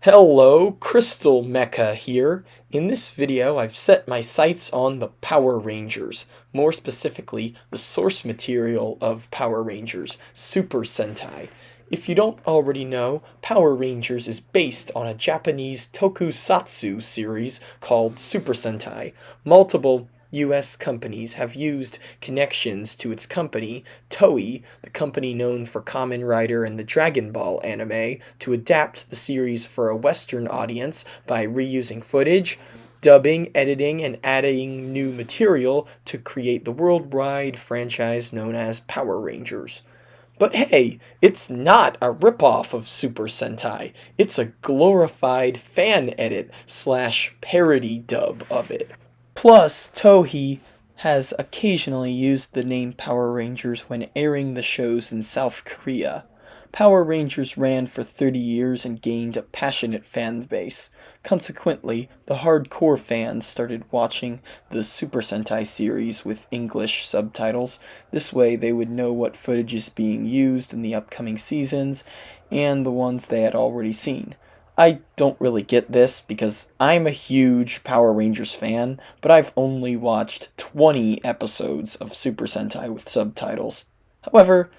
Hello, Crystal Mecha here. In this video, I've set my sights on the Power Rangers, more specifically, the source material of Power Rangers, Super Sentai. If you don't already know, Power Rangers is based on a Japanese tokusatsu series called Super Sentai. Multiple US companies have used connections to its company, Toei, the company known for Kamen Rider and the Dragon Ball anime, to adapt the series for a Western audience by reusing footage, dubbing, editing, and adding new material to create the worldwide franchise known as Power Rangers. But hey, it's not a ripoff of Super Sentai. It's a glorified fan edit / parody dub of it. Plus, Toei has occasionally used the name Power Rangers when airing the shows in South Korea. Power Rangers ran for 30 years and gained a passionate fan base. Consequently, the hardcore fans started watching the Super Sentai series with English subtitles. This way they would know what footage is being used in the upcoming seasons and the ones they had already seen. I don't really get this because I'm a huge Power Rangers fan, but I've only watched 20 episodes of Super Sentai with subtitles. However,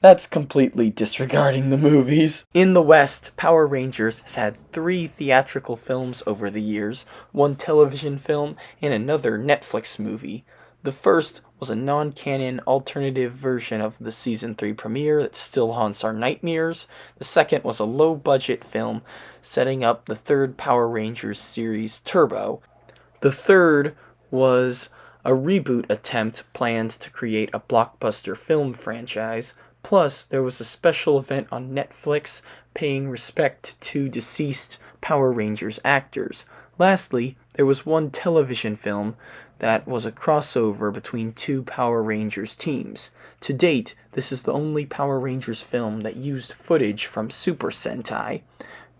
that's completely disregarding the movies. In the West, Power Rangers has had 3 theatrical films over the years, 1 television film, and another Netflix movie. The first was a non-canon alternative version of the Season 3 premiere that still haunts our nightmares. The second was a low-budget film setting up the third Power Rangers series, Turbo. The third was a reboot attempt planned to create a blockbuster film franchise. Plus, there was a special event on Netflix paying respect to deceased Power Rangers actors. Lastly, there was 1 television film that was a crossover between 2 Power Rangers teams. To date, this is the only Power Rangers film that used footage from Super Sentai,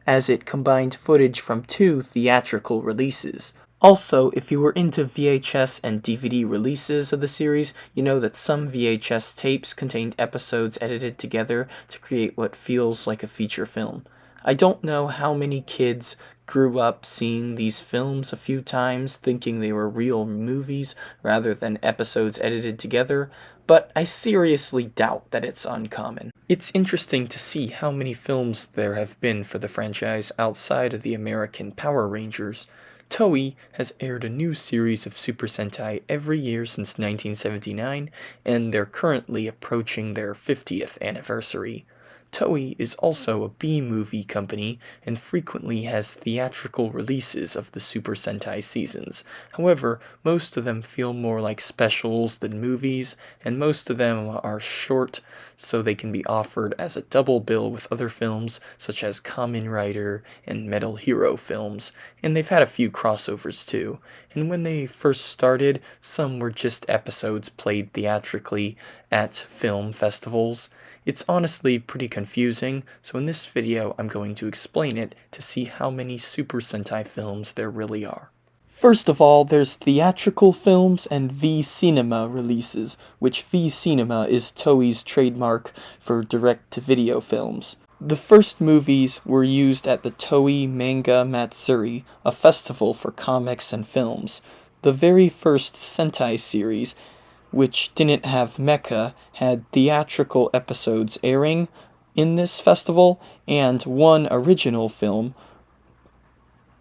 as it combined footage from 2 theatrical releases. Also, if you were into VHS and DVD releases of the series, you know that some VHS tapes contained episodes edited together to create what feels like a feature film. I don't know how many kids grew up seeing these films a few times, thinking they were real movies rather than episodes edited together, but I seriously doubt that it's uncommon. It's interesting to see how many films there have been for the franchise outside of the American Power Rangers. Toei has aired a new series of Super Sentai every year since 1979, and they're currently approaching their 50th anniversary. Toei is also a B-movie company and frequently has theatrical releases of the Super Sentai seasons. However, most of them feel more like specials than movies, and most of them are short, so they can be offered as a double bill with other films such as Kamen Rider and Metal Hero films, and they've had a few crossovers too. And when they first started, some were just episodes played theatrically at film festivals. It's honestly pretty confusing, so in this video I'm going to explain it to see how many Super Sentai films there really are. First of all, there's theatrical films and V-Cinema releases, which V-Cinema is Toei's trademark for direct-to-video films. The first movies were used at the Toei Manga Matsuri, a festival for comics and films. The very first Sentai series, which didn't have mecha, had theatrical episodes airing in this festival, and 1 original film.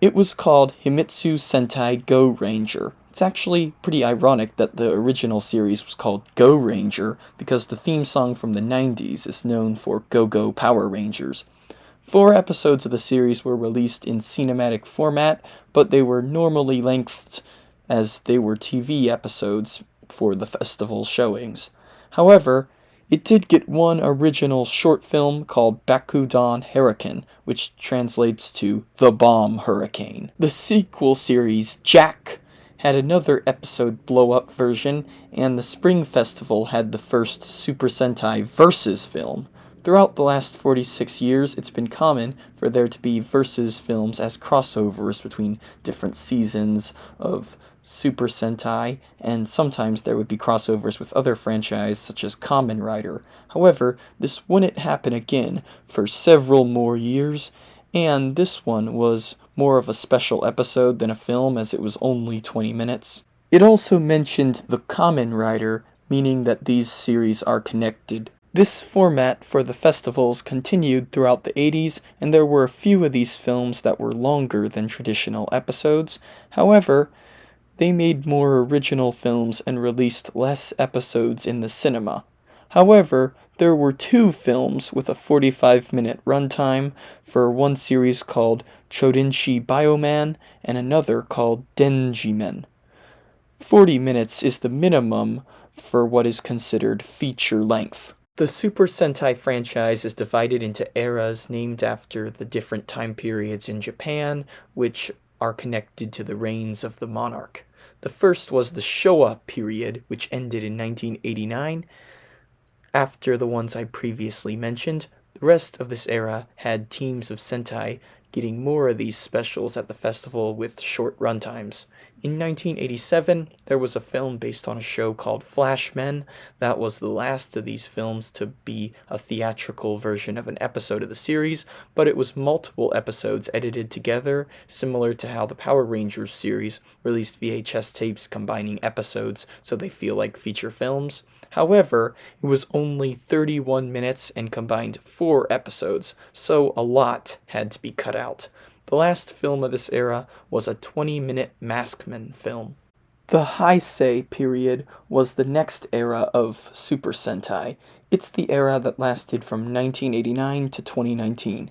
It was called Himitsu Sentai Go Ranger. It's actually pretty ironic that the original series was called Go Ranger, because the theme song from the 90s is known for Go Go Power Rangers. 4 episodes of the series were released in cinematic format, but they were normally lengthed as they were TV episodes for the festival showings. However, it did get 1 original short film called Bakudan Hurricane, which translates to The Bomb Hurricane. The sequel series, Jack, had another episode blow-up version, and the Spring Festival had the first Super Sentai Versus film. Throughout the last 46 years, it's been common for there to be Versus films as crossovers between different seasons of Super Sentai, and sometimes there would be crossovers with other franchises such as Kamen Rider. However, this wouldn't happen again for several more years, and this one was more of a special episode than a film as it was only 20 minutes. It also mentioned the Kamen Rider, meaning that these series are connected. This format for the festivals continued throughout the 80s, and there were a few of these films that were longer than traditional episodes. However, they made more original films and released less episodes in the cinema. However, there were two films with a 45-minute runtime for one series called Chodinshi Bioman and another called Denjimen. 40 minutes is the minimum for what is considered feature length. The Super Sentai franchise is divided into eras named after the different time periods in Japan, which are connected to the reigns of the monarch. The first was the Showa period, which ended in 1989. After the ones I previously mentioned, the rest of this era had teams of Sentai getting more of these specials at the festival with short runtimes. In 1987, there was a film based on a show called Flashmen. That was the last of these films to be a theatrical version of an episode of the series, but it was multiple episodes edited together, similar to how the Power Rangers series released VHS tapes combining episodes so they feel like feature films. However, it was only 31 minutes and combined 4 episodes, so a lot had to be cut out. The last film of this era was a 20-minute Maskman film. The Heisei period was the next era of Super Sentai. It's the era that lasted from 1989 to 2019.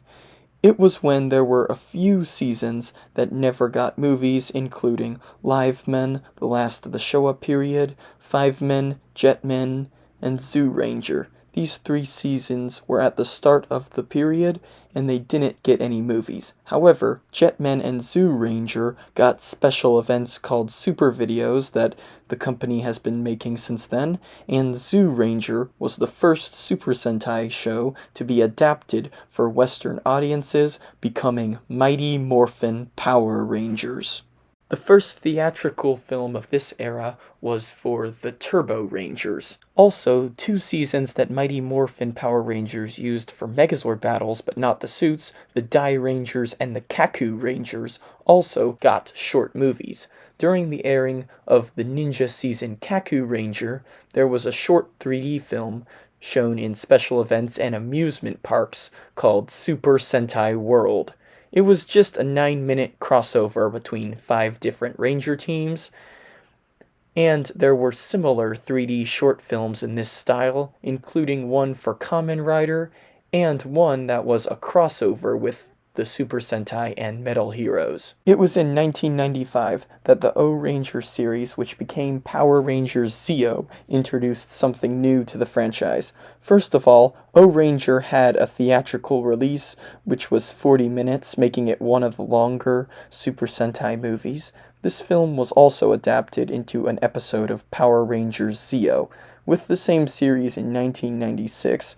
It was when there were a few seasons that never got movies, including Live Men, the last of the Showa period, Five Men, Jetmen, and Zoo Ranger. These 3 seasons were at the start of the period, and they didn't get any movies. However, Jetmen and Zoo Ranger got special events called Super Videos that the company has been making since then, and Zoo Ranger was the first Super Sentai show to be adapted for Western audiences, becoming Mighty Morphin Power Rangers. The first theatrical film of this era was for the Turbo Rangers. Also, 2 seasons that Mighty Morphin Power Rangers used for Megazord battles, but not the suits, the Die Rangers and the Kaku Rangers, also got short movies. During the airing of the Ninja Season Kaku Ranger, there was a short 3D film shown in special events and amusement parks called Super Sentai World. It was just a 9-minute crossover between 5 different Ranger teams, and there were similar 3D short films in this style, including one for Kamen Rider, and one that was a crossover with the Super Sentai and Metal Heroes. It was in 1995 that the O-Ranger series, which became Power Rangers Zeo, introduced something new to the franchise. First of all, O-Ranger had a theatrical release, which was 40 minutes, making it one of the longer Super Sentai movies. This film was also adapted into an episode of Power Rangers Zeo, with the same series in 1996.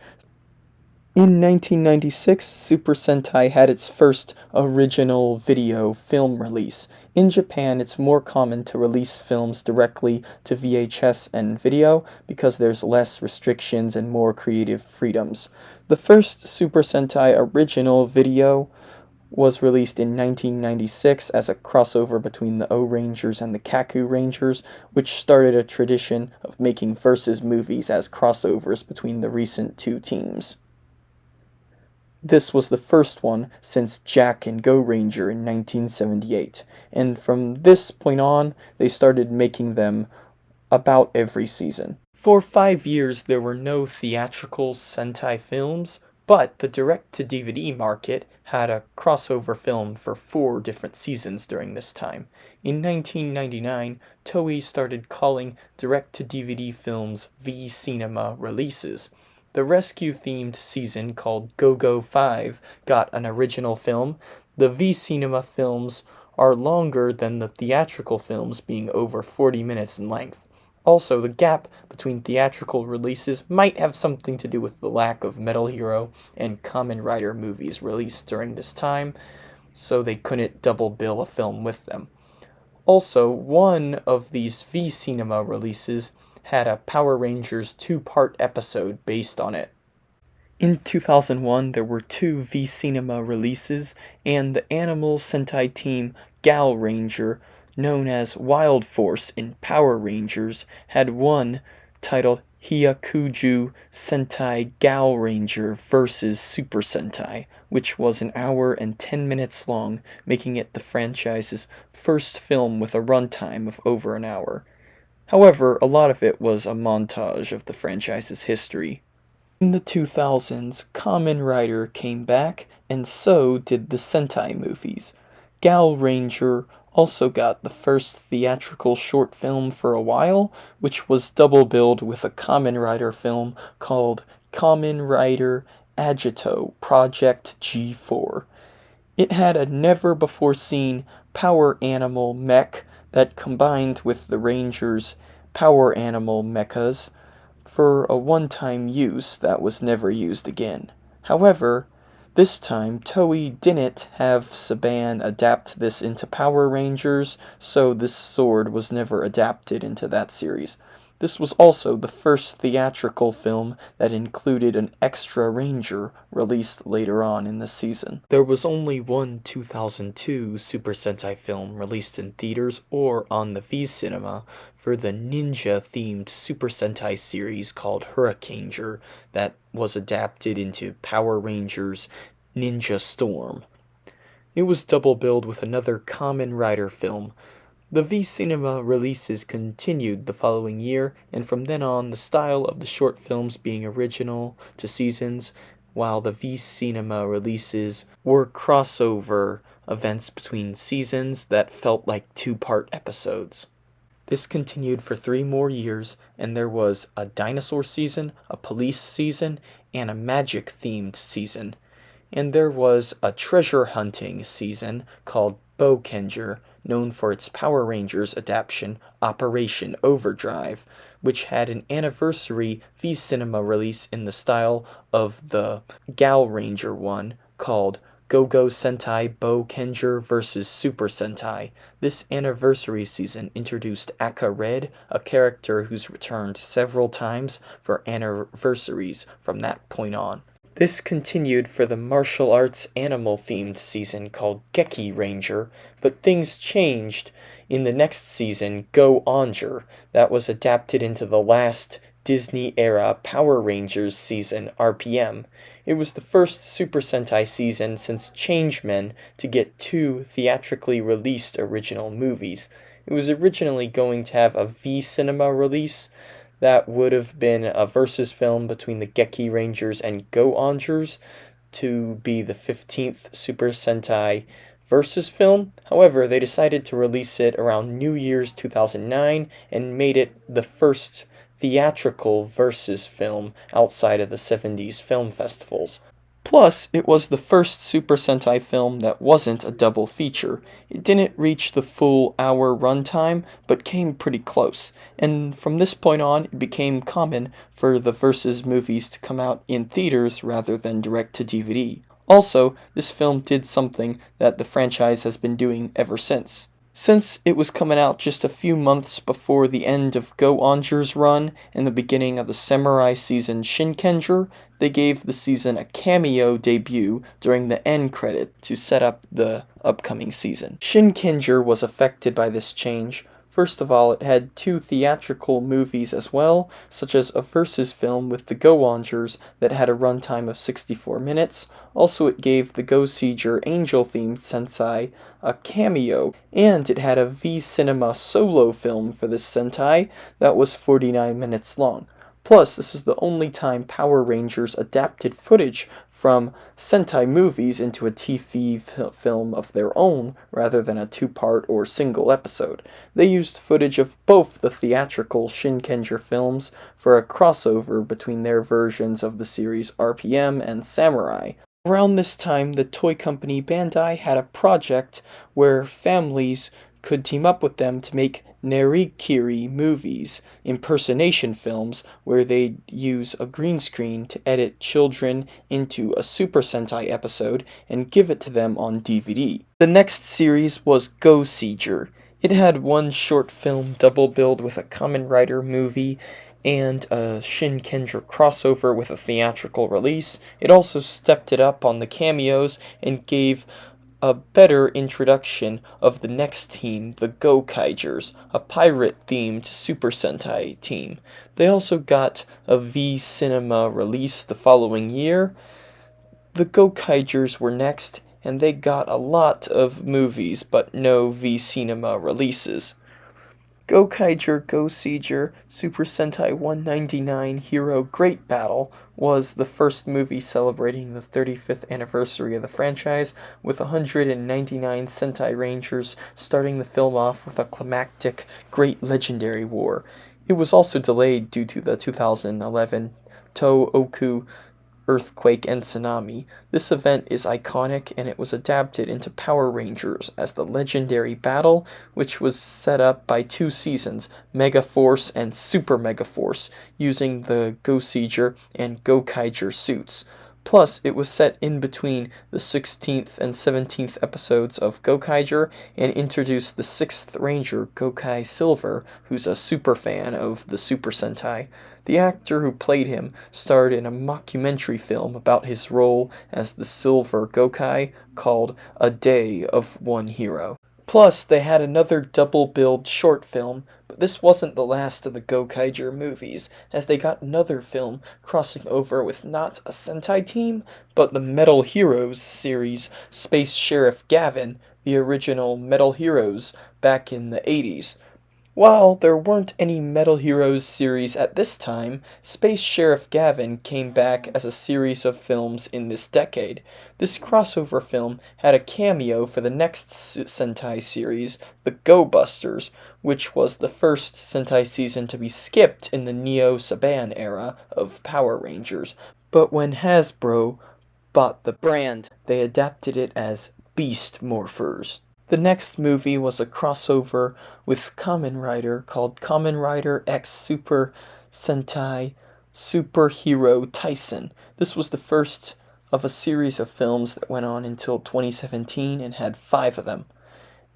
In 1996, Super Sentai had its first original video film release. In Japan, it's more common to release films directly to VHS and video because there's less restrictions and more creative freedoms. The first Super Sentai original video was released in 1996 as a crossover between the O-Rangers and the Kaku Rangers, which started a tradition of making versus movies as crossovers between the recent 2 teams. This was the first one since Jack and Go Ranger in 1978, and from this point on, they started making them about every season. For 5 years, there were no theatrical Sentai films, but the direct-to-DVD market had a crossover film for 4 different seasons during this time. In 1999, Toei started calling direct-to-DVD films V-Cinema releases. The rescue-themed season called Go-Go 5 got an original film. The V-Cinema films are longer than the theatrical films, being over 40 minutes in length. Also, the gap between theatrical releases might have something to do with the lack of Metal Hero and Kamen Rider movies released during this time, so they couldn't double bill a film with them. Also, one of these V-Cinema releases had a Power Rangers 2-part episode based on it. In 2001, there were two V-Cinema releases, and the Animal Sentai team Gal Ranger, known as Wild Force in Power Rangers, had one titled Hyakuju Sentai Gal Ranger vs. Super Sentai, which was an hour and 10 minutes long, making it the franchise's first film with a runtime of over an hour. However, a lot of it was a montage of the franchise's history. In the 2000s, Kamen Rider came back, and so did the Sentai movies. Gal Ranger also got the first theatrical short film for a while, which was double billed with a Kamen Rider film called Kamen Rider Agito Project G4. It had a never-before-seen power animal mech that combined with the Rangers' power animal mechas for a one-time use that was never used again. However, this time Toei didn't have Saban adapt this into Power Rangers, so this sword was never adapted into that series. This was also the first theatrical film that included an extra Ranger released later on in the season. There was only one 2002 Super Sentai film released in theaters or on the V-Cinema for the ninja-themed Super Sentai series called Hurricaneger that was adapted into Power Rangers Ninja Storm. It was double billed with another Kamen Rider film. The V-Cinema releases continued the following year, and from then on the style of the short films being original to seasons, while the V-Cinema releases were crossover events between seasons that felt like two-part episodes. This continued for 3 more years, and there was a dinosaur season, a police season, and a magic-themed season. And there was a treasure hunting season called Boukenger, known for its Power Rangers adaptation Operation Overdrive, which had an anniversary V-Cinema release in the style of the Gal Ranger one called Go-Go Sentai Boukenger vs. Super Sentai. This anniversary season introduced Akka Red, a character who's returned several times for anniversaries from that point on. This continued for the martial arts animal-themed season called Geki Ranger, but things changed in the next season, Go-Ohger, that was adapted into the last Disney-era Power Rangers season, RPM. It was the first Super Sentai season since Changemen to get 2 theatrically released original movies. It was originally going to have a V-Cinema release that would have been a versus film between the Geki Rangers and Go-Ohgers to be the 15th Super Sentai versus film. However, they decided to release it around New Year's 2009 and made it the first theatrical versus film outside of the 70s film festivals. Plus, it was the first Super Sentai film that wasn't a double feature. It didn't reach the full hour runtime, but came pretty close. And from this point on, it became common for the Versus movies to come out in theaters rather than direct to DVD. Also, this film did something that the franchise has been doing ever since. Since it was coming out just a few months before the end of Go-Ohger's run and the beginning of the Samurai season Shinkenger, they gave the season a cameo debut during the end credit to set up the upcoming season. Shinkenger was affected by this change. First of all, it had 2 theatrical movies as well, such as a versus film with the Go-Ohgers that had a runtime of 64 minutes. Also, it gave the Go-Seeger Angel-themed Sensei a cameo, and it had a V-Cinema solo film for this Sentai that was 49 minutes long. Plus, this is the only time Power Rangers adapted footage from Sentai movies into a TV film of their own rather than a 2-part or single episode. They used footage of both the theatrical Shinkenger films for a crossover between their versions of the series RPM and Samurai. Around this time, the toy company Bandai had a project where families could team up with them to make Nerikiri movies, impersonation films, where they'd use a green screen to edit children into a Super Sentai episode and give it to them on DVD. The next series was Go-Seeger. It had 1 short film double billed with a Kamen Rider movie and a Shin Kendra crossover with a theatrical release. It also stepped it up on the cameos and gave a better introduction of the next team, the Go-Kaigers, a pirate-themed Super Sentai team. They also got a V Cinema release the following year. The Go-Kaigers were next, and they got a lot of movies, but no V Cinema releases. Go-Kaiger Go-Seiger Super Sentai 199 Hero Great Battle was the first movie celebrating the 35th anniversary of the franchise, with 199 Sentai Rangers starting the film off with a climactic Great Legendary War. It was also delayed due to the 2011 Tohoku earthquake and tsunami. This event is iconic, and it was adapted into Power Rangers as the legendary battle, which was set up by 2 seasons, Mega Force and Super Mega Force, using the Go-Seiger and Go-Kaiger suits. Plus, it was set in between the 16th and 17th episodes of Go-Kaiger and introduced the 6th Ranger, Gokai Silver, who's a super fan of the Super Sentai. The actor who played him starred in a mockumentary film about his role as the Silver Gokai called A Day of One Hero. Plus, they had another double-billed short film, but this wasn't the last of the Go-Kaiger movies, as they got another film crossing over with not a Sentai team, but the Metal Heroes series Space Sheriff Gavin, the original Metal Heroes back in the 80s. While there weren't any Metal Heroes series at this time, Space Sheriff Gavin came back as a series of films in this decade. This crossover film had a cameo for the next Sentai series, the Go Busters, which was the first Sentai season to be skipped in the Neo-Saban era of Power Rangers. But when Hasbro bought the brand, they adapted it as Beast Morphers. The next movie was a crossover with Kamen Rider called Kamen Rider X Super Sentai Superhero Tyson. This was the first of a series of films that went on until 2017 and had 5 of them.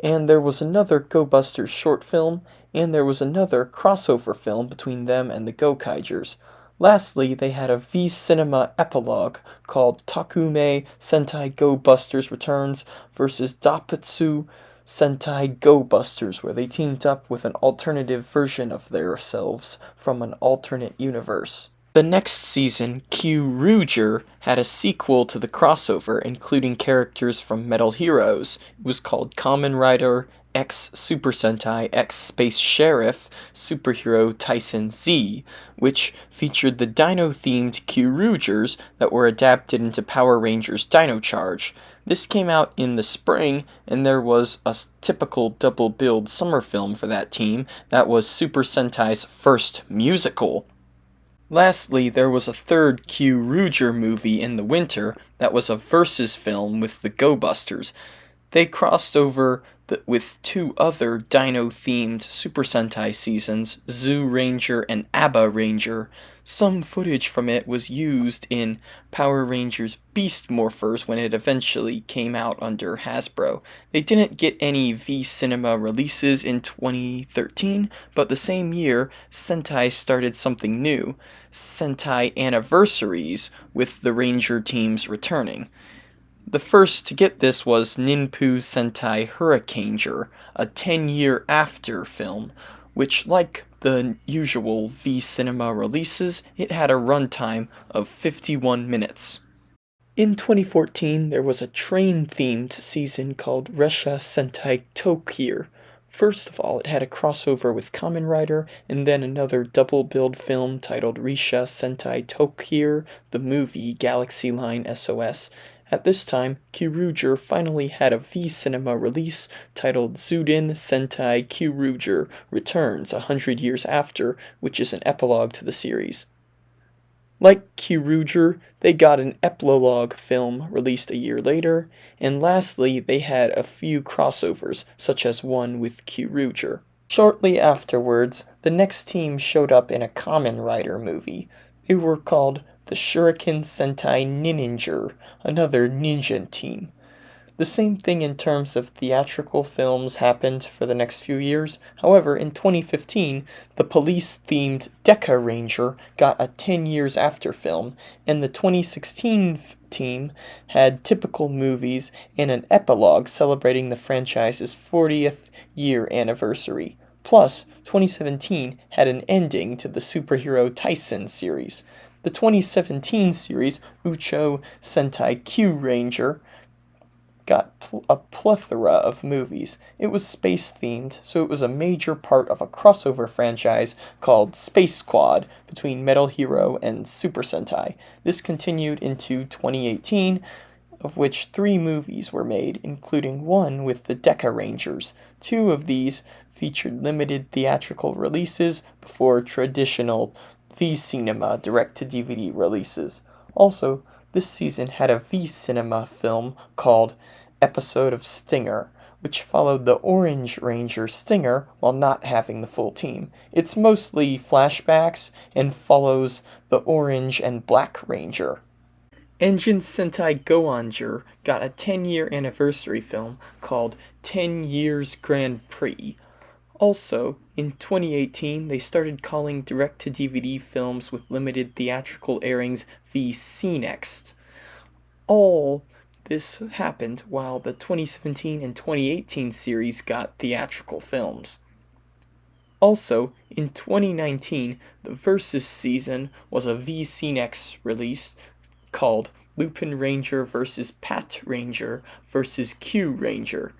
And there was another Go Busters short film, and there was another crossover film between them and the Go-Kaigers. Lastly, they had a V Cinema epilogue called Takume Sentai Go Busters Returns vs. Daputsu Sentai Go Busters, where they teamed up with an alternative version of themselves from an alternate universe. The next season, King-Ohger had a sequel to the crossover, including characters from Metal Heroes. It was called Kamen Rider X Super Sentai X Space Sheriff Superhero Tyson Z, which featured the dino-themed King-Ohgers that were adapted into Power Rangers Dino Charge. This came out in the spring, and there was a typical double-billed summer film for that team that was Super Sentai's first musical. Lastly, there was a third King-Ohger movie in the winter that was a versus film with the Go Busters. They crossed over with 2 other dino-themed Super Sentai seasons, Zoo Ranger and Abba Ranger. Some footage from it was used in Power Rangers Beast Morphers when it eventually came out under Hasbro. They didn't get any V Cinema releases in 2013, but the same year, Sentai started something new, Sentai Anniversaries, with the Ranger teams returning. The first to get this was Ninpu Sentai Hurricaneger, a 10-year after film, which, like the usual V Cinema releases, it had a runtime of 51 minutes. In 2014, there was a train-themed season called Resha Sentai Tokir. First of all, it had a crossover with Kamen Rider, and then another double-billed film titled Resha Sentai Tokir, the movie Galaxy Line SOS. At this time, King-Ohger finally had a V Cinema release titled Zuden Sentai King-Ohger Returns 100 years after, which is an epilogue to the series. Like King-Ohger, they got an epilogue film released a year later, and lastly, they had a few crossovers, such as one with King-Ohger. Shortly afterwards, the next team showed up in a Kamen Rider movie. They were called the Shuriken Sentai Ninninger, another ninja team. The same thing in terms of theatrical films happened for the next few years. However, in 2015, the police-themed Deca Ranger got a 10 years after film, and the 2016 team had typical movies and an epilogue celebrating the franchise's 40th year anniversary. Plus, 2017 had an ending to the superhero Tyson series. The 2017 series, Ucho Sentai Q-Ranger, got a plethora of movies. It was space-themed, so it was a major part of a crossover franchise called Space Squad between Metal Hero and Super Sentai. This continued into 2018, of which 3 movies were made, including one with the Deca Rangers. 2 of these featured limited theatrical releases before traditional V-Cinema direct-to-DVD releases. Also, this season had a V-Cinema film called Episode of Stinger, which followed the Orange Ranger Stinger while not having the full team. It's mostly flashbacks and follows the Orange and Black Ranger. Engine Sentai Go-Onger got a 10-year anniversary film called 10 Years Grand Prix. Also, in 2018, they started calling direct-to-DVD films with limited theatrical airings V-C-Next. All this happened while the 2017 and 2018 series got theatrical films. Also, in 2019, the Versus season was a V-C-Next release called Lupin Ranger vs. Pat Ranger vs. Q Ranger.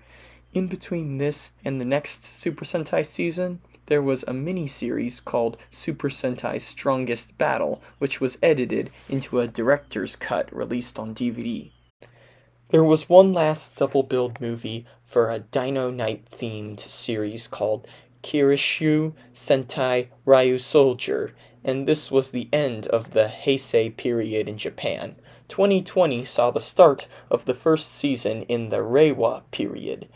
In between this and the next Super Sentai season, there was a mini-series called Super Sentai Strongest Battle, which was edited into a director's cut released on DVD. There was one last double-billed movie for a Dino Knight-themed series called Kirishu Sentai Ryu Soldier, and this was the end of the Heisei period in Japan. 2020 saw the start of the first season in the Reiwa period.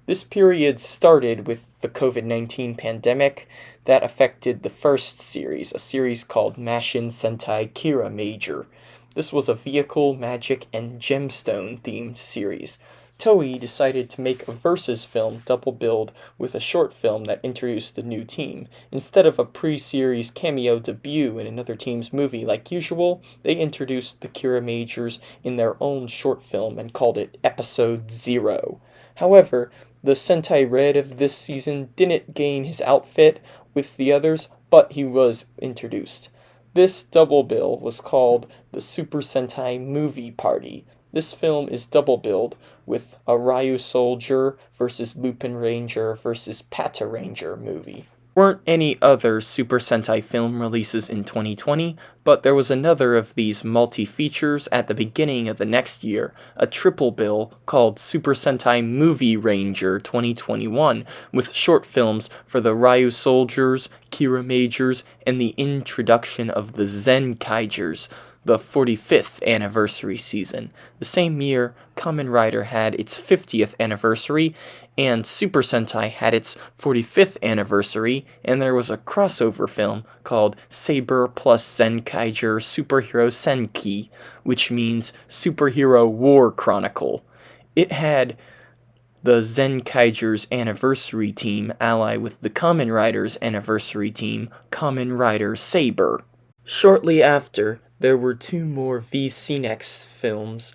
This period started with the COVID-19 pandemic that affected the first series, a series called Mashin Sentai Kira Major. This was a vehicle, magic, and gemstone-themed series. Toei decided to make a Versus film double-billed with a short film that introduced the new team. Instead of a pre-series cameo debut in another team's movie like usual, they introduced the Kira Majors in their own short film and called it Episode 0. However, the Sentai Red of this season didn't gain his outfit with the others, but he was introduced. This double bill was called the Super Sentai Movie Party. This film is double billed with a Ryu Soldier versus Lupin Ranger versus Pata Ranger movie. There weren't any other Super Sentai film releases in 2020, but there was another of these multi-features at the beginning of the next year, a triple bill called Super Sentai Movie Ranger 2021, with short films for the Ryu Soldiers, Kira Majors, and the introduction of the Zen Kaigers, the 45th anniversary season. The same year, Kamen Rider had its 50th anniversary, and Super Sentai had its 45th anniversary, and there was a crossover film called Saber plus Zenkaiger Superhero Senki, which means Superhero War Chronicle. It had the Zenkaiger's anniversary team ally with the Kamen Rider's anniversary team, Kamen Rider Saber. Shortly after, there were 2 more V-C-Next films,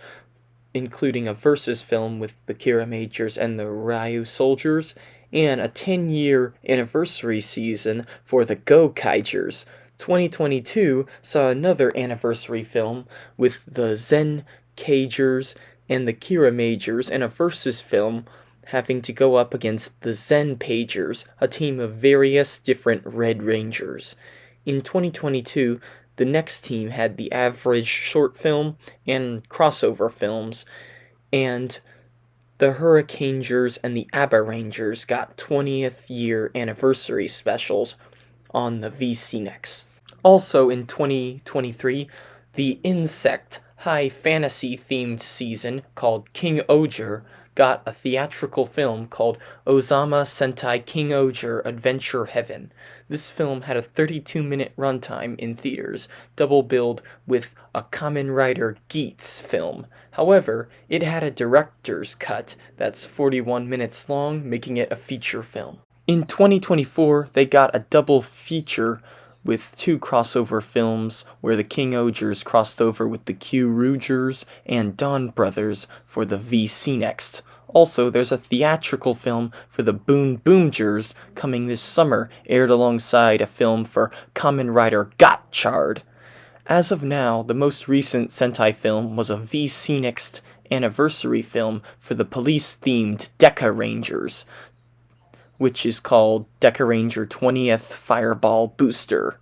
including a Versus film with the Kira Majors and the Ryu Soldiers, and a 10-year anniversary season for the Go Kaigers. 2022 saw another anniversary film with the Zen Kaigers and the Kira Majors, and a Versus film having to go up against the Zen Pagers, a team of various different Red Rangers. In 2022, the next team had the average short film and crossover films, and the Hurricanegers and the ABBA Rangers got 20th year anniversary specials on the V-C-Next. Also in 2023, the Insect High Fantasy themed season called King-Ohger got a theatrical film called Ozama Sentai King-Ohger Adventure Heaven. This film had a 32-minute runtime in theaters, double billed with a Kamen Rider Geats film. However, it had a director's cut that's 41 minutes long, making it a feature film. In 2024, they got a double feature with two crossover films where the King-Ohgers crossed over with the Q-Roogers and Dawn Brothers for the VC Next. Also, there's a theatrical film for the Boon Boomgers coming this summer, aired alongside a film for Kamen Rider Gotchard. As of now, the most recent Sentai film was a VC Next anniversary film for the police-themed Deca Rangers, which is called Deca Ranger 20th Fireball Booster.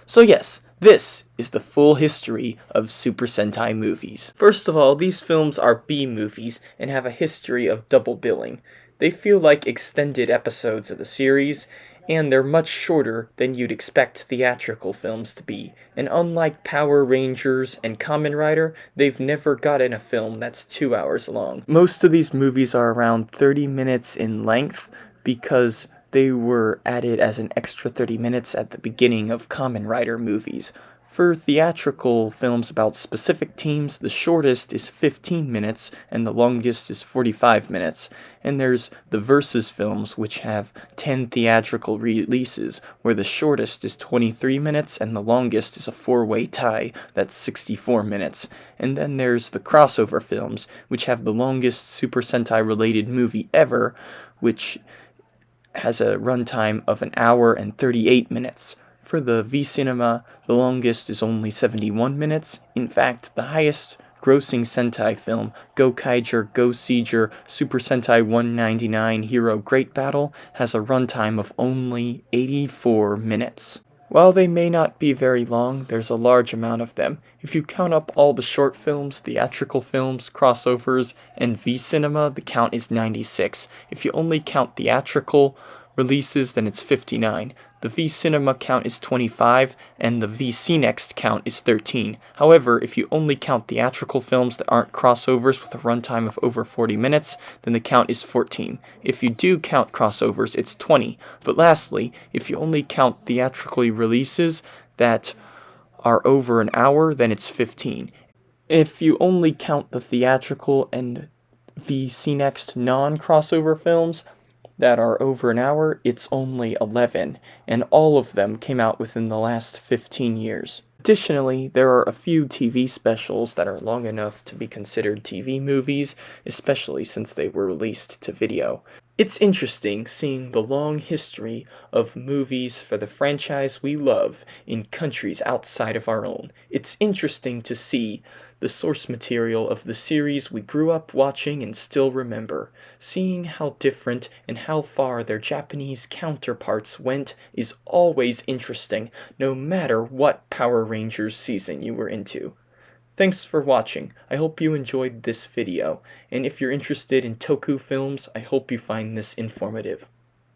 So yes, this is the full history of Super Sentai movies. First of all, these films are B-movies and have a history of double billing. They feel like extended episodes of the series, and they're much shorter than you'd expect theatrical films to be. And unlike Power Rangers and Kamen Rider, they've never gotten a film that's 2 hours long. Most of these movies are around 30 minutes in length, because they were added as an extra 30 minutes at the beginning of Kamen Rider movies. For theatrical films about specific teams, the shortest is 15 minutes and the longest is 45 minutes. And there's the Versus films, which have 10 theatrical releases, where the shortest is 23 minutes and the longest is a 4-way tie that's 64 minutes. And then there's the crossover films, which have the longest Super Sentai related movie ever, which has a runtime of 1 hour and 38 minutes. For the V-Cinema, the longest is only 71 minutes. In fact, the highest grossing Sentai film, Gokaiger Go Seiger Super Sentai 199 Hero Great Battle, has a runtime of only 84 minutes. While they may not be very long, there's a large amount of them. If you count up all the short films, theatrical films, crossovers, and V-Cinema, the count is 96. If you only count theatrical releases, then it's 59. The V-Cinema count is 25, and the VC Next count is 13. However, if you only count theatrical films that aren't crossovers with a runtime of over 40 minutes, then the count is 14. If you do count crossovers, it's 20. But lastly, if you only count theatrically releases that are over 1 hour, then it's 15. If you only count the theatrical and VC Next non-crossover films that are over 1 hour, it's only 11, and all of them came out within the last 15 years. Additionally, there are a few TV specials that are long enough to be considered TV movies, especially since they were released to video. It's interesting seeing the long history of movies for the franchise we love in countries outside of our own. It's interesting to see the source material of the series we grew up watching and still remember. Seeing how different and how far their Japanese counterparts went is always interesting, no matter what Power Rangers season you were into. Thanks for watching. I hope you enjoyed this video, and if you're interested in Toku films, I hope you find this informative.